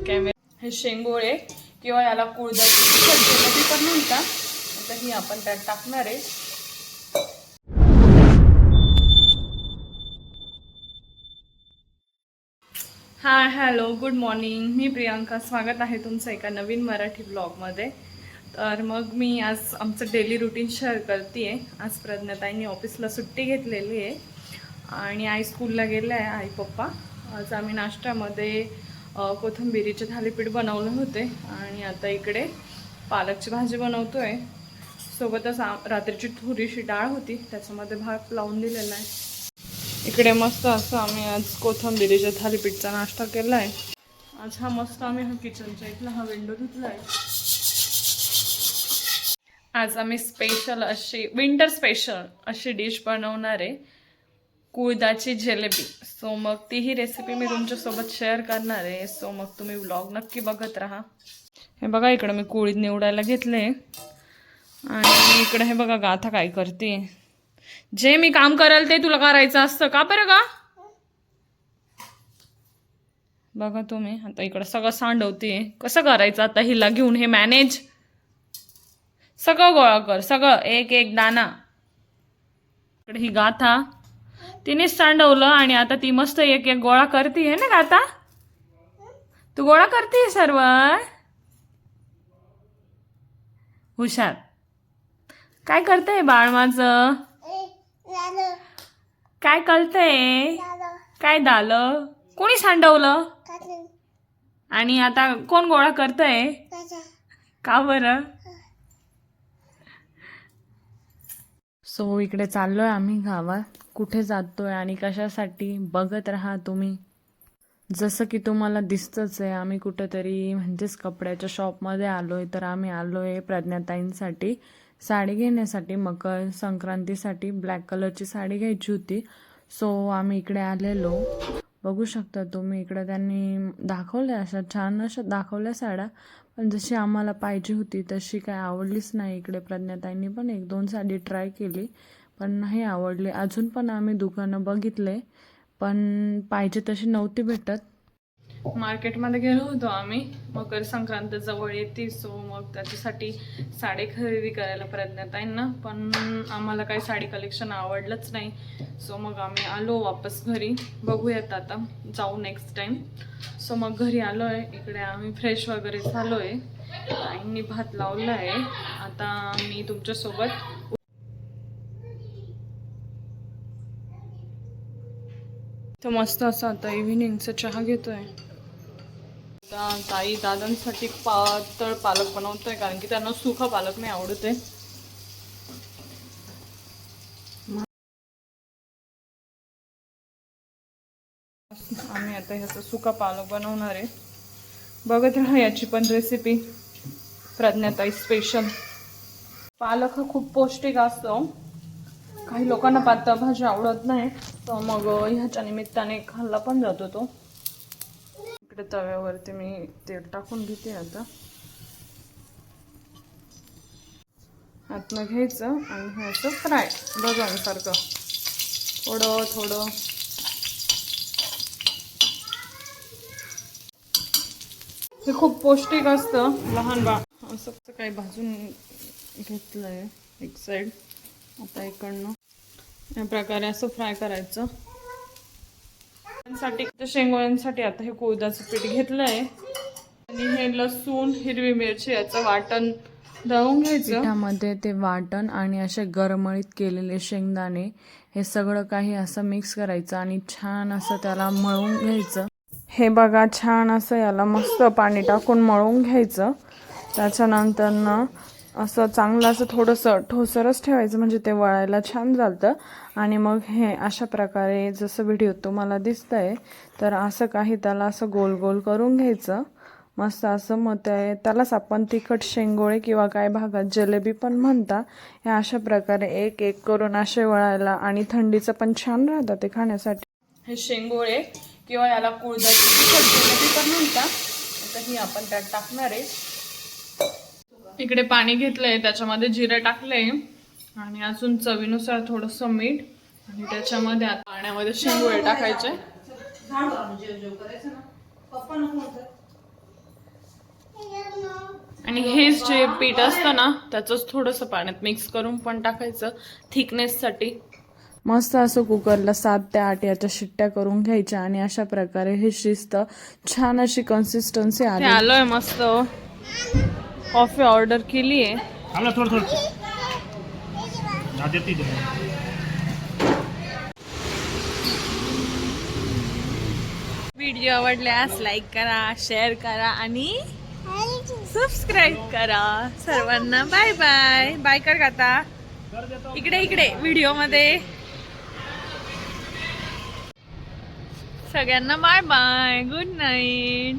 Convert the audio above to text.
Camera हे शेंगोळे किंवा याला कुळदाची पण म्हणतात. आता ही आपण त्यात टाकणार आहे. हाय हॅलो गुड मॉर्निंग, मी प्रियांका. स्वागत आहे तुमचं एका नवीन मराठी ब्लॉगमध्ये. तर मग मी आज आमचं डेली रुटीन शेअर करते आहे. आज प्रज्ञाताईंनी ऑफिसला सुट्टी घेतलेली आहे आणि आई स्कूलला गेले आहे, आई पप्पा. आज आम्ही नाश्त्यामध्ये कोथिंबिरीचे थालीपीठ बनवले होते आणि आता इकडे पालकची भाजी बनवतो आहे. सोबतच रात्रीची थोडीशी डाळ होती, त्याच्यामध्ये भात लावून दिलेला आहे. इकडे मस्त असं आम्ही आज कोथिंबिरीच्या थालीपीठचा नाश्ता केला आहे. आज हा मस्त आम्ही किचनच्या इथला हा विंडो धुतला आहे. आज आम्ही स्पेशल अशी विंटर स्पेशल अशी डिश बनवणार आहे, कुळदाची जिलेबी. सो मग तीही रेसिपी मी तुमच्यासोबत शेअर करणार आहे. सो मग तुम्ही व्लॉग नक्की बघत राहा. हे बघा इकडे मी कुळीद निवडायला घेतले आणि इकडे हे बघा गाथा काय करते. जे मी काम कराल ते तुला करायचं असतं का बरं का? बघा तुम्ही आता इकडं सगळं सांडवते. कसं करायचं आता हिला घेऊन हे मॅनेज? सगळं गोळा कर, सगळं एक एक दाना. इकडे ही गाथा तिनेच सांडवलं आणि आता ती मस्त एक एक गोळा करते ना गाथा. तू गोळा करते सर्व हुशार. काय करते बाळ माझं? काय कळतंय? काय दालं? कोणी सांडवलं? आणि आता कोण गोळा करतंय? का बरं? सो इकडे चाललोय आम्ही गावात. कुठे जातोय आणि कशासाठी बघत राहा तुम्ही. जसं की तुम्हाला दिसतंच आहे, आम्ही कुठेतरी म्हणजेच कपड्याच्या शॉपमध्ये आलोय. तर आम्ही आलोय प्रज्ञाताईंसाठी साडी घेण्यासाठी. मकर संक्रांतीसाठी ब्लॅक कलरची साडी घ्यायची होती. सो आम्ही इकडे आलेलो. बघू शकता तुम्ही इकडे त्यांनी दाखवल्या, अशा छान अशा दाखवल्या साड्या, पण जशी आम्हाला पाहिजे होती तशी काय आवडलीच नाही. इकडे प्रज्ञाताईंनी पण 1-2 साडी ट्राय केली पण नाही आवडली. अजून पण आम्ही दुकानं बघितले पण पाहिजे तशी नव्हती भेटत. मार्केटमध्ये गेलो होतो आम्ही, मकर संक्रांत जवळ येते. सो मग त्याच्यासाठी साडी खरेदी करायला प्रज्ञाताईंना, पण आम्हाला काही साडी कलेक्शन आवडलंच नाही. सो मग आम्ही आलो वापस घरी. बघूयात आता, जाऊ नेक्स्ट टाइम. सो मग घरी आलो आहे. इकडे आम्ही फ्रेश वगैरे झालो आहे. आईंनी भात लावला आहे. आता मी तुमच्यासोबत तर मस्त असं आता इव्हिनिंगचा चहा घेतोय. ताई दादांसाठी पातळ पालक बनवतोय, कारण की त्यांना सुका पालक नाही आवडत आहे. आम्ही आता ह्याचा सुका पालक बनवणार आहे. बघत राहा याची पण रेसिपी, प्रज्ञाताई स्पेशल. पालक हा खूप पौष्टिक असतो. काही लोकांना पातळ भाजी आवडत नाही, तर मग ह्याच्या निमित्ताने खाल्ला पण जातो तो. इकडे तव्यावरती मी तेल टाकून घेते. आता आतनं घ्यायचं आणि ह्याचं फ्राय बघण्यासारखं थोडं थोडं. हे खूप पौष्टिक असतं. लहान बाळ असं काही भाजून घेतलंय एक साईड. आता इकडनं या प्रकारे असं फ्राय करायचं. शेंगोळ्यांसाठी आता हे कुळदाचं पीठ घेतलंय आणि हे लसूण हिरवी मिरची याचं वाटण दळून घ्यायचं. पिठामध्ये ते वाटण आणि असे गरमळीत केलेले शेंगदाणे हे सगळं काही असं मिक्स करायचं आणि छान असं त्याला मळून घ्यायचं. हे बघा छान असं याला मस्त पाणी टाकून मळून घ्यायचं. त्याच्यानंतर ना असं चांगलं असं थोडंसं ठोसरच ठेवायचं, म्हणजे ते वळायला छान चालतं. आणि मग हे अशा प्रकारे जसं व्हिडिओ तुम्हाला दिसतंय तर असं काही त्याला असं गोल गोल करून घ्यायचं मस्त असं. मग त्यालाच आपण तिखट शेंगोळे किंवा काही भागात जलेबी पण म्हणतात. हे अशा प्रकारे एक एक करून असे वळायला, आणि थंडीचं पण छान राहतं ते खाण्यासाठी. हे शेंगोळे किंवा याला कुळदाची जिलेबी पण म्हणतात. आता ही आपण त्यात टाकणार आहे. इकडे पाणी घेतलंय, त्याच्यामध्ये जिरे टाकलंय आणि अजून चवीनुसार थोडंसं मीठ आणि त्याच्यामध्ये आता पाण्यामध्ये शेंगुळे टाकायचे. आणि हे जे पीठ असतं ना त्याचंच थोडंसं पाण्यात मिक्स करून पण टाकायचं थिकनेससाठी. मस्त असं कुकरला 7 ते 8 याच्या शिट्ट्या करून घ्यायच्या आणि अशा प्रकारे हे शिजत छान अशी कन्सिस्टन्सी आली. आलोय मस्त कॉफी ऑर्डर केली आहे. व्हिडिओ आवडल्यास लाईक करा, शेअर करा आणि सबस्क्राईब करा. सर्वांना बाय बाय. बाय कर गाता. इकडे इकडे व्हिडिओ मध्ये सगळ्यांना बाय बाय. Good night.